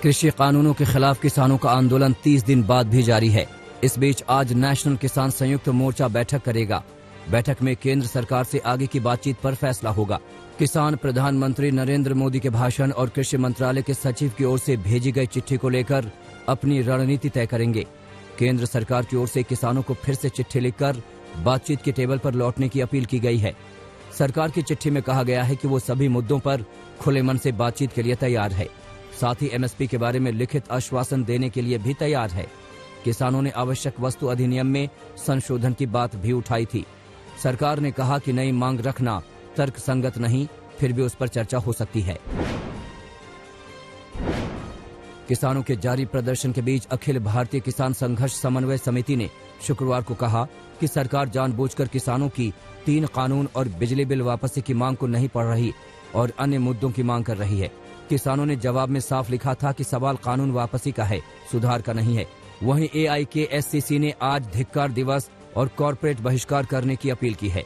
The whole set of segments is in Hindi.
कृषि कानूनों के खिलाफ किसानों का आंदोलन 30 दिन बाद भी जारी है। इस बीच आज नेशनल किसान संयुक्त मोर्चा बैठक करेगा। बैठक में केंद्र सरकार से आगे की बातचीत पर फैसला होगा। किसान प्रधानमंत्री नरेंद्र मोदी के भाषण और कृषि मंत्रालय के सचिव की ओर से भेजी गई चिट्ठी को लेकर अपनी रणनीति तय करेंगे। केंद्र सरकार की ओर से किसानों को फिर से चिट्ठी लिखकर बातचीत के टेबल पर लौटने की अपील की गई है। सरकार की चिट्ठी में कहा गया है कि वो सभी मुद्दों पर खुले मन से बातचीत के लिए तैयार है। साथ ही एमएसपी के बारे में लिखित आश्वासन देने के लिए भी तैयार है। किसानों ने आवश्यक वस्तु अधिनियम में संशोधन की बात भी उठाई थी। सरकार ने कहा कि नई मांग रखना तर्कसंगत नहीं, फिर भी उस पर चर्चा हो सकती है। किसानों के जारी प्रदर्शन के बीच अखिल भारतीय किसान संघर्ष समन्वय समिति ने शुक्रवार को कहा कि सरकार जानबूझकर किसानों की 3 कानून और बिजली बिल वापसी की मांग को नहीं पढ़ रही और अन्य मुद्दों की मांग कर रही है। किसानों ने जवाब में साफ लिखा था कि सवाल कानून वापसी का है, सुधार का नहीं है। वहीं AIKSCC ने आज धिक्कार दिवस और कॉर्पोरेट बहिष्कार करने की अपील की है।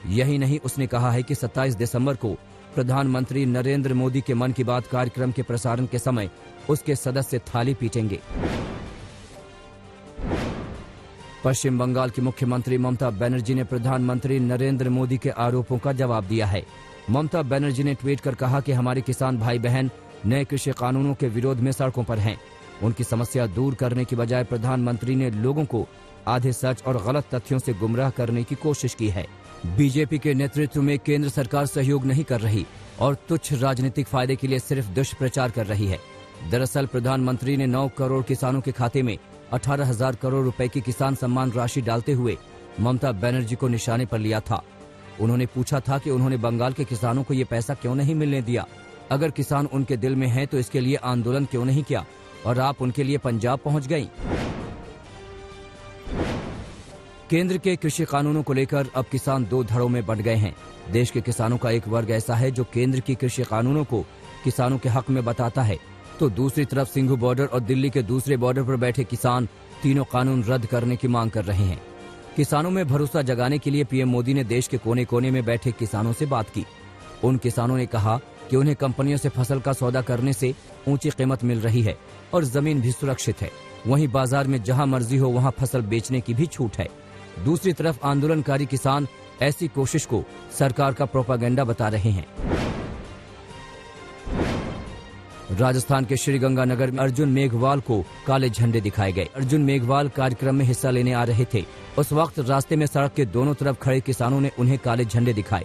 यही नहीं, उसने कहा है कि 27 दिसंबर को प्रधानमंत्री नरेंद्र मोदी के मन की बात कार्यक्रम के प्रसारण के समय उसके सदस्य थाली पीटेंगे। पश्चिम बंगाल की मुख्यमंत्री ममता बनर्जी ने प्रधानमंत्री नरेंद्र मोदी के आरोपों का जवाब दिया है। ममता बनर्जी ने ट्वीट कर कहा कि हमारे किसान भाई बहन नए कृषि कानूनों के विरोध में सड़कों पर हैं। उनकी समस्या दूर करने की बजाय प्रधानमंत्री ने लोगों को आधे सच और गलत तथ्यों से गुमराह करने की कोशिश की है। बीजेपी के नेतृत्व में केंद्र सरकार सहयोग नहीं कर रही और तुच्छ राजनीतिक फायदे के लिए सिर्फ दुष्प्रचार कर रही है। दरअसल प्रधानमंत्री ने 9 करोड़ किसानों के खाते में 18,000 करोड़ रुपए की किसान सम्मान राशि डालते हुए ममता बनर्जी को निशाने पर लिया था। उन्होंने पूछा था कि उन्होंने बंगाल के किसानों को ये पैसा क्यों नहीं मिलने दिया। अगर किसान उनके दिल में है तो इसके लिए आंदोलन क्यों नहीं किया और आप उनके लिए पंजाब पहुंच गई। केंद्र के कृषि कानूनों को लेकर अब किसान 2 धड़ों में बंट गए हैं। देश के किसानों का एक वर्ग ऐसा है जो केंद्र की कृषि कानूनों को किसानों के हक में बताता है, तो दूसरी तरफ सिंघू बॉर्डर और दिल्ली के दूसरे बॉर्डर पर बैठे किसान तीनों कानून रद्द करने की मांग कर रहे हैं। किसानों में भरोसा जगाने के लिए पीएम मोदी ने देश के कोने कोने में बैठे किसानों से बात की। उन किसानों ने कहा कि उन्हें कंपनियों से फसल का सौदा करने से ऊंची कीमत मिल रही है और जमीन भी सुरक्षित है। वहीं बाजार में जहां मर्जी हो वहां फसल बेचने की भी छूट है। दूसरी तरफ आंदोलनकारी किसान ऐसी कोशिश को सरकार का प्रोपागेंडा बता रहे हैं। राजस्थान के श्रीगंगानगर में अर्जुन मेघवाल को काले झंडे दिखाए गए। अर्जुन मेघवाल कार्यक्रम में हिस्सा लेने आ रहे थे। उस वक्त रास्ते में सड़क के दोनों तरफ खड़े किसानों ने उन्हें काले झंडे दिखाए।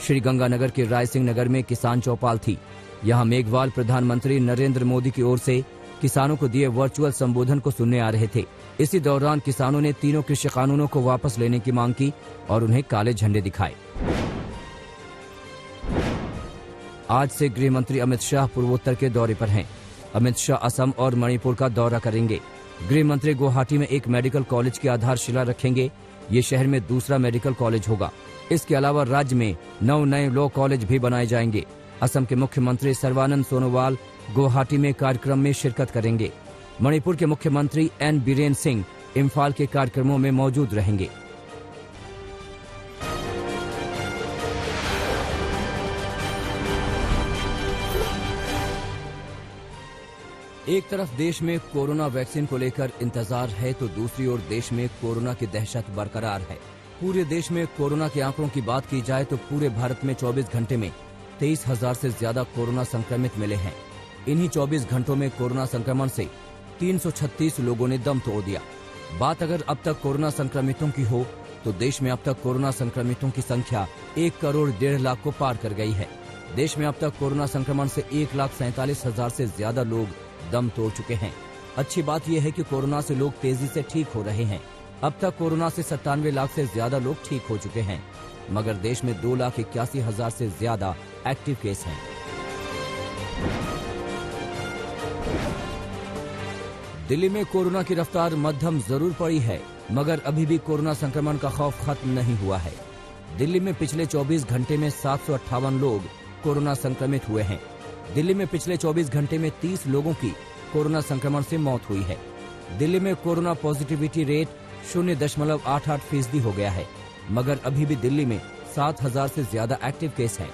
श्रीगंगानगर के राय सिंह नगर में किसान चौपाल थी। यहाँ मेघवाल प्रधानमंत्री नरेंद्र मोदी की ओर से किसानों को दिए वर्चुअल संबोधन को सुनने आ रहे थे। इसी दौरान किसानों ने तीनों कृषि कानूनों को वापस लेने की मांग की और उन्हें काले झंडे दिखाए। आज से गृह मंत्री अमित शाह पूर्वोत्तर के दौरे पर हैं। अमित शाह असम और मणिपुर का दौरा करेंगे। गृह मंत्री गुवाहाटी में एक मेडिकल कॉलेज की आधारशिला रखेंगे। ये शहर में दूसरा मेडिकल कॉलेज होगा। इसके अलावा राज्य में 9 नए लॉ कॉलेज भी बनाए जाएंगे। असम के मुख्यमंत्री सर्बानंद सोनोवाल गुवाहाटी में कार्यक्रम में शिरकत करेंगे। मणिपुर के मुख्यमंत्री एन बीरेन सिंह इम्फाल के कार्यक्रमों में मौजूद रहेंगे। एक तरफ देश में कोरोना वैक्सीन को लेकर इंतजार है तो दूसरी ओर देश में कोरोना की दहशत बरकरार है। पूरे देश में कोरोना के आंकड़ों की बात की जाए तो पूरे भारत में 24 घंटे में 23,000 से ज्यादा कोरोना संक्रमित मिले हैं। इन्हीं 24 घंटों में कोरोना संक्रमण से 336 लोगों ने दम तोड़ दिया। बात अगर अब तक कोरोना संक्रमितों की हो तो देश में अब तक कोरोना संक्रमितों की संख्या 1 करोड़ 1.5 लाख को पार कर गई है। देश में अब तक कोरोना संक्रमण से 1,47,000 से ज्यादा लोग दम तोड़ चुके हैं। अच्छी बात यह है कि कोरोना से लोग तेजी से ठीक हो रहे हैं। अब तक कोरोना से 97 लाख से ज्यादा लोग ठीक हो चुके हैं, मगर देश में 2,81,000 से ज्यादा एक्टिव केस हैं। दिल्ली में कोरोना की रफ्तार मध्यम जरूर पड़ी है, मगर अभी भी कोरोना संक्रमण का खौफ खत्म नहीं हुआ है। दिल्ली में पिछले 24 घंटे में 758 लोग कोरोना संक्रमित हुए हैं। दिल्ली में पिछले 24 घंटे में 30 लोगों की कोरोना संक्रमण से मौत हुई है। दिल्ली में कोरोना पॉजिटिविटी रेट 0.88% हो गया है, मगर अभी भी दिल्ली में 7,000 से ज्यादा एक्टिव केस हैं।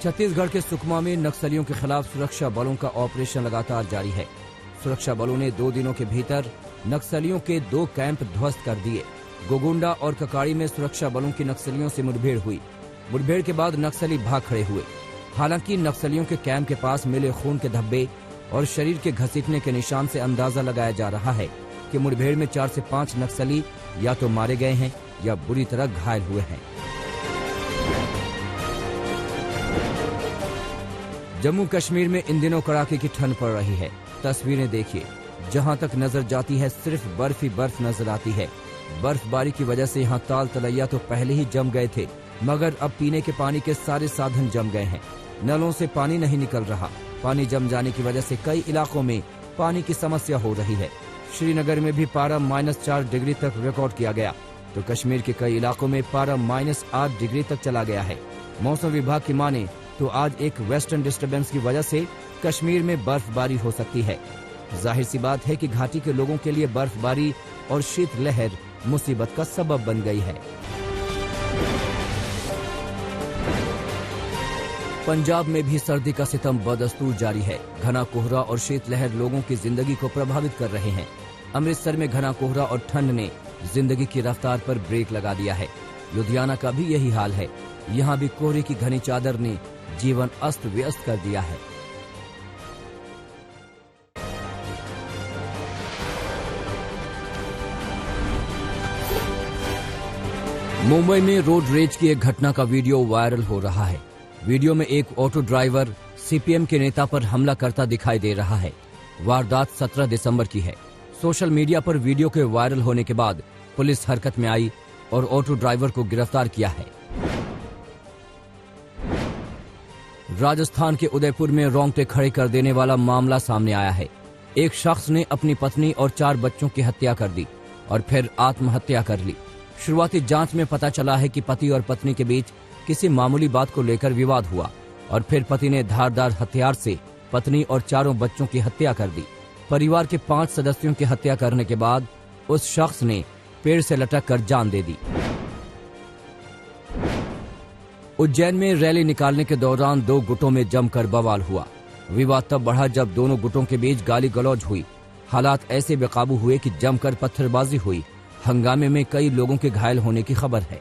छत्तीसगढ़ के सुकमा में नक्सलियों के खिलाफ सुरक्षा बलों का ऑपरेशन लगातार जारी है। सुरक्षा बलों ने 2 दिनों के भीतर नक्सलियों के 2 कैंप ध्वस्त कर दिए। गोगुंडा और ककाड़ी में सुरक्षा बलों की नक्सलियों से मुठभेड़ हुई। मुठभेड़ के बाद नक्सली भाग खड़े हुए। हालांकि नक्सलियों के कैंप के पास मिले खून के धब्बे और शरीर के घसीटने के निशान से अंदाजा लगाया जा रहा है कि मुठभेड़ में 4 से 5 नक्सली या तो मारे गए हैं या बुरी तरह घायल हुए हैं। जम्मू कश्मीर में इन दिनों कड़ाके की ठंड पड़ रही है। तस्वीरें देखिए, जहां तक नजर जाती है सिर्फ बर्फ ही बर्फ नजर आती है। बर्फबारी की वजह से यहाँ ताल तलैया तो पहले ही जम गए थे, मगर अब पीने के पानी के सारे साधन जम गए हैं। नलों से पानी नहीं निकल रहा। पानी जम जाने की वजह से कई इलाकों में पानी की समस्या हो रही है। श्रीनगर में भी पारा -4 डिग्री तक रिकॉर्ड किया गया, तो कश्मीर के कई इलाकों में पारा -8 डिग्री तक चला गया है। मौसम विभाग की माने तो आज एक वेस्टर्न डिस्टर्बेंस की वजह से कश्मीर में बर्फबारी हो सकती है। जाहिर सी बात है कि घाटी के लोगों के लिए बर्फबारी और शीतलहर मुसीबत का सबब बन गई है। पंजाब में भी सर्दी का सितम बदस्तूर जारी है। घना कोहरा और शीतलहर लोगों की जिंदगी को प्रभावित कर रहे हैं। अमृतसर में घना कोहरा और ठंड ने जिंदगी की रफ्तार पर ब्रेक लगा दिया है। लुधियाना का भी यही हाल है। यहाँ भी कोहरे की घनी चादर ने जीवन अस्त व्यस्त कर दिया है। मुंबई में रोड रेज की एक घटना का वीडियो वायरल हो रहा है। वीडियो में एक ऑटो ड्राइवर सीपीएम के नेता पर हमला करता दिखाई दे रहा है। वारदात 17 दिसंबर की है। सोशल मीडिया पर वीडियो के वायरल होने के बाद पुलिस हरकत में आई और ऑटो ड्राइवर को गिरफ्तार किया है। राजस्थान के उदयपुर में रोंगटे खड़े कर देने वाला मामला सामने आया है। एक शख्स ने अपनी पत्नी और 4 बच्चों की हत्या कर दी और फिर आत्महत्या कर ली। शुरुआती जांच में पता चला है कि पति और पत्नी के बीच किसी मामूली बात को लेकर विवाद हुआ और फिर पति ने धारदार हथियार से पत्नी और 4 बच्चों की हत्या कर दी। परिवार के 5 सदस्यों की हत्या करने के बाद उस शख्स ने पेड़ से लटक कर जान दे दी। उज्जैन में रैली निकालने के दौरान 2 गुटों में जमकर बवाल हुआ। विवाद तब बढ़ा जब दोनों गुटों के बीच गाली गलौज हुई। हालात ऐसे बेकाबू हुए कि जमकर पत्थरबाजी हुई। हंगामे में कई लोगों के घायल होने की खबर है।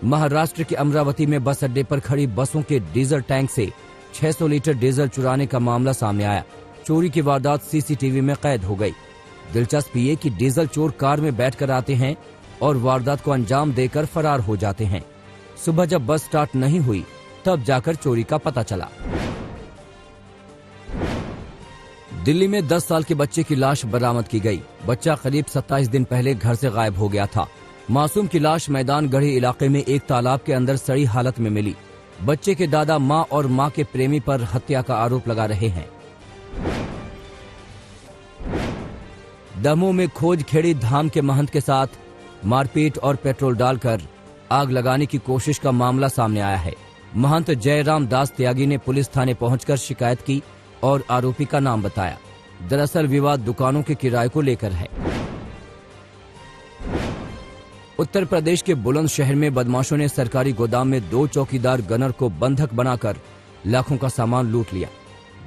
महाराष्ट्र के अमरावती में बस अड्डे पर खड़ी बसों के डीजल टैंक से 600 लीटर डीजल चुराने का मामला सामने आया। चोरी की वारदात सीसीटीवी में कैद हो गई। दिलचस्प ये कि डीजल चोर कार में बैठकर आते हैं और वारदात को अंजाम देकर फरार हो जाते हैं। सुबह जब बस स्टार्ट नहीं हुई तब जाकर चोरी का पता चला। दिल्ली में 10 साल के बच्चे की लाश बरामद की गई। बच्चा करीब 27 दिन पहले घर से गायब हो गया था। मासूम की लाश मैदान गढ़ी इलाके में एक तालाब के अंदर सड़ी हालत में मिली। बच्चे के दादा मां और मां के प्रेमी पर हत्या का आरोप लगा रहे हैं। दमोह में खोजखेड़ी धाम के महंत के साथ मारपीट और पेट्रोल डालकर आग लगाने की कोशिश का मामला सामने आया है। महंत जयराम दास त्यागी ने पुलिस थाने पहुंचकर शिकायत की और आरोपी का नाम बताया। दरअसल विवाद दुकानों के किराए को लेकर है। उत्तर प्रदेश के बुलंदशहर में बदमाशों ने सरकारी गोदाम में 2 चौकीदार गनर को बंधक बनाकर लाखों का सामान लूट लिया।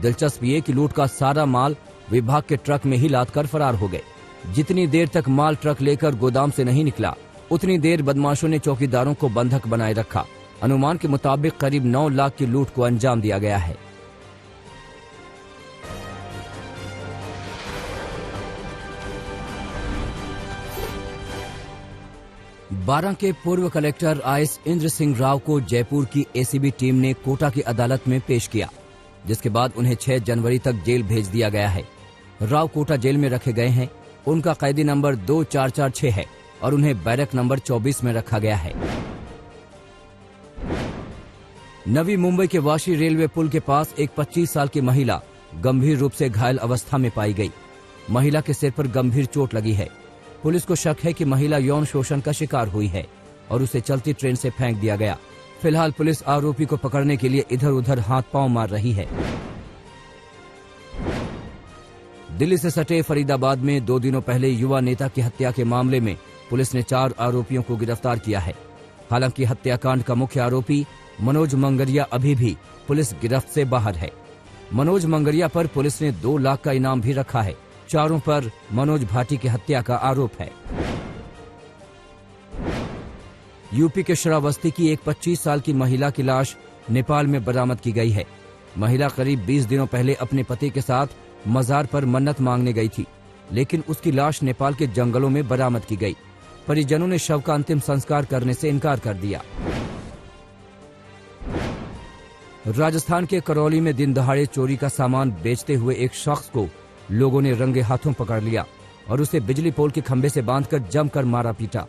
दिलचस्प ये कि लूट का सारा माल विभाग के ट्रक में ही लादकर फरार हो गए। जितनी देर तक माल ट्रक लेकर गोदाम से नहीं निकला उतनी देर बदमाशों ने चौकीदारों को बंधक बनाए रखा। अनुमान के मुताबिक करीब 9 लाख की लूट को अंजाम दिया गया है। बारां के पूर्व कलेक्टर आईएस इंद्र सिंह राव को जयपुर की एसीबी टीम ने कोटा की अदालत में पेश किया, जिसके बाद उन्हें 6 जनवरी तक जेल भेज दिया गया है। राव कोटा जेल में रखे गए हैं। उनका कैदी नंबर 2446 है और उन्हें बैरक नंबर 24 में रखा गया है। नवी मुंबई के वाशी रेलवे पुल के पास एक 25 साल की महिला गंभीर रूप से घायल अवस्था में पाई गई। महिला के सिर पर गंभीर चोट लगी है। पुलिस को शक है कि महिला यौन शोषण का शिकार हुई है और उसे चलती ट्रेन से फेंक दिया गया। फिलहाल पुलिस आरोपी को पकड़ने के लिए इधर उधर हाथ पांव मार रही है। दिल्ली से सटे फरीदाबाद में 2 दिनों पहले युवा नेता की हत्या के मामले में पुलिस ने 4 आरोपियों को गिरफ्तार किया है। हालांकि हत्याकांड का मुख्य आरोपी मनोज मंगरिया अभी भी पुलिस गिरफ्त से बाहर है। मनोज मंगरिया पर पुलिस ने 2 लाख का इनाम भी रखा है। चारों पर मनोज भाटी की हत्या का आरोप है। यूपी के श्रावस्ती की एक 25 साल की महिला की लाश नेपाल में बरामद की गई है। महिला करीब 20 दिनों पहले अपने पति के साथ मजार पर मन्नत मांगने गई थी, लेकिन उसकी लाश नेपाल के जंगलों में बरामद की गई। परिजनों ने शव का अंतिम संस्कार करने से इनकार कर दिया। राजस्थान के करौली में दिन दहाड़े चोरी का सामान बेचते हुए एक शख्स को लोगों ने रंगे हाथों पकड़ लिया और उसे बिजली पोल के खंभे से बांधकर जमकर मारा पीटा।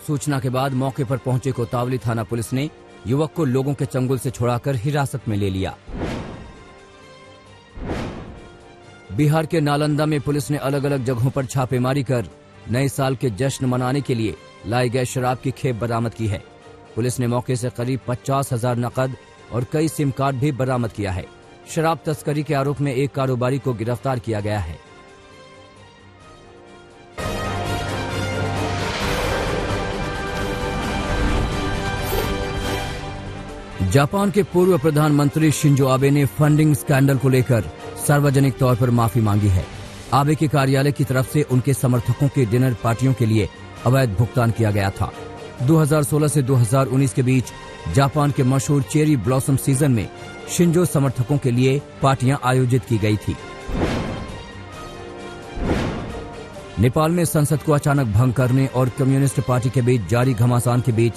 सूचना के बाद मौके पर पहुंचे कोतावली थाना पुलिस ने युवक को लोगों के चंगुल से छुड़ाकर हिरासत में ले लिया। बिहार के नालंदा में पुलिस ने अलग अलग जगहों पर छापेमारी कर नए साल के जश्न मनाने के लिए लाई गए शराब की खेप बरामद की है। पुलिस ने मौके से करीब 50,000 नकद और कई सिम कार्ड भी बरामद किया है। शराब तस्करी के आरोप में एक कारोबारी को गिरफ्तार किया गया है। जापान के पूर्व प्रधानमंत्री शिंजो आबे ने फंडिंग स्कैंडल को लेकर सार्वजनिक तौर पर माफी मांगी है। आबे के कार्यालय की तरफ से उनके समर्थकों के डिनर पार्टियों के लिए अवैध भुगतान किया गया था। 2016 से 2019 के बीच जापान के मशहूर चेरी ब्लॉसम सीजन में शिंजो समर्थकों के लिए पार्टियां आयोजित की गई थी। नेपाल में संसद को अचानक भंग करने और कम्युनिस्ट पार्टी के बीच जारी घमासान के बीच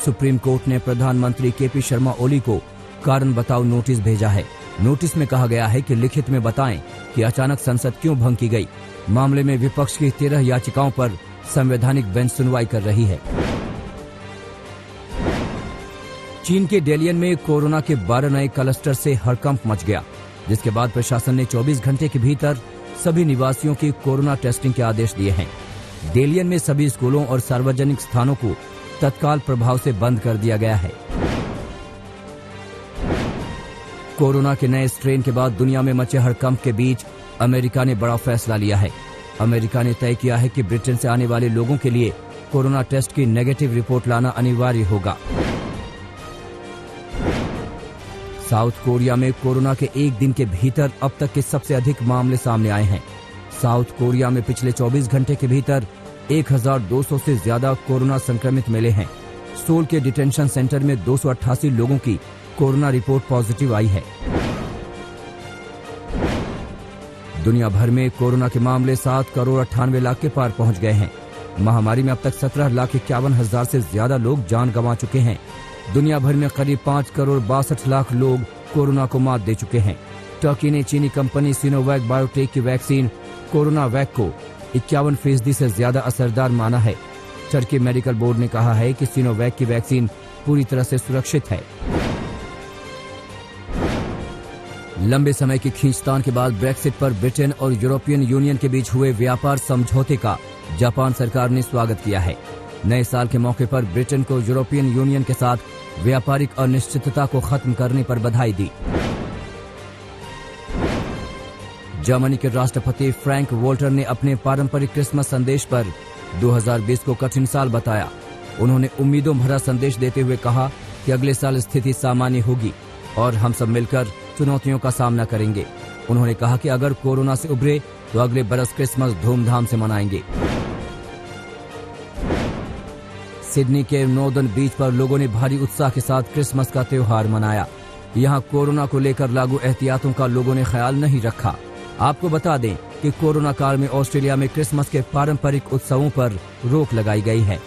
सुप्रीम कोर्ट ने प्रधानमंत्री केपी शर्मा ओली को कारण बताओ नोटिस भेजा है। नोटिस में कहा गया है कि लिखित में बताएं कि अचानक संसद क्यों भंग की गई। मामले में विपक्ष की 13 याचिकाओं पर संवैधानिक बेंच सुनवाई कर रही है। चीन के डेलियन में कोरोना के 12 नए क्लस्टर से हड़कंप मच गया, जिसके बाद प्रशासन ने 24 घंटे के भीतर सभी निवासियों की कोरोना टेस्टिंग के आदेश दिए हैं। डेलियन में सभी स्कूलों और सार्वजनिक स्थानों को तत्काल प्रभाव से बंद कर दिया गया है। कोरोना के नए स्ट्रेन के बाद दुनिया में मचे हड़कंप के बीच अमेरिका ने बड़ा फैसला लिया है। अमेरिका ने तय किया है कि ब्रिटेन से आने वाले लोगों के लिए कोरोना टेस्ट की नेगेटिव रिपोर्ट लाना अनिवार्य होगा। साउथ कोरिया में कोरोना के एक दिन के भीतर अब तक के सबसे अधिक मामले सामने आए हैं। साउथ कोरिया में पिछले 24 घंटे के भीतर 1200 से ज्यादा कोरोना संक्रमित मिले हैं। सोल के डिटेंशन सेंटर में 288 लोगों की कोरोना रिपोर्ट पॉजिटिव आई है। दुनिया भर में कोरोना के मामले 7 करोड़ 98 लाख के पार पहुंच गए हैं। महामारी में अब तक 17,51,000 से ज्यादा लोग जान गंवा चुके हैं। दुनिया भर में करीब 5 करोड़ 62 लाख लोग कोरोना को मात दे चुके हैं। टर्की ने चीनी कंपनी सिनोवैक बायोटेक की वैक्सीन कोरोना वैक को 51% से ज्यादा असरदार माना है। टर्की मेडिकल बोर्ड ने कहा है कि सिनोवैक की वैक्सीन पूरी तरह से सुरक्षित है। लंबे समय की खींचतान के बाद ब्रेक्सिट पर ब्रिटेन और यूरोपियन यूनियन के बीच हुए व्यापार समझौते का जापान सरकार ने स्वागत किया है। नए साल के मौके पर ब्रिटेन को यूरोपियन यूनियन के साथ व्यापारिक अनिश्चितता को खत्म करने पर बधाई दी। जर्मनी के राष्ट्रपति फ्रैंक वोल्टर ने अपने पारंपरिक क्रिसमस संदेश पर 2020 को कठिन साल बताया। उन्होंने उम्मीदों भरा संदेश देते हुए कहा कि अगले साल स्थिति सामान्य होगी और हम सब मिलकर चुनौतियों का सामना करेंगे। उन्होंने कहा कि अगर कोरोना से उभरे तो अगले बरस क्रिसमस धूमधाम से मनाएंगे। सिडनी के नॉर्दर्न बीच पर लोगों ने भारी उत्साह के साथ क्रिसमस का त्योहार मनाया। यहां कोरोना को लेकर लागू एहतियातों का लोगों ने ख्याल नहीं रखा। आपको बता दें कि कोरोना काल में ऑस्ट्रेलिया में क्रिसमस के पारंपरिक उत्सवों पर रोक लगाई गई है।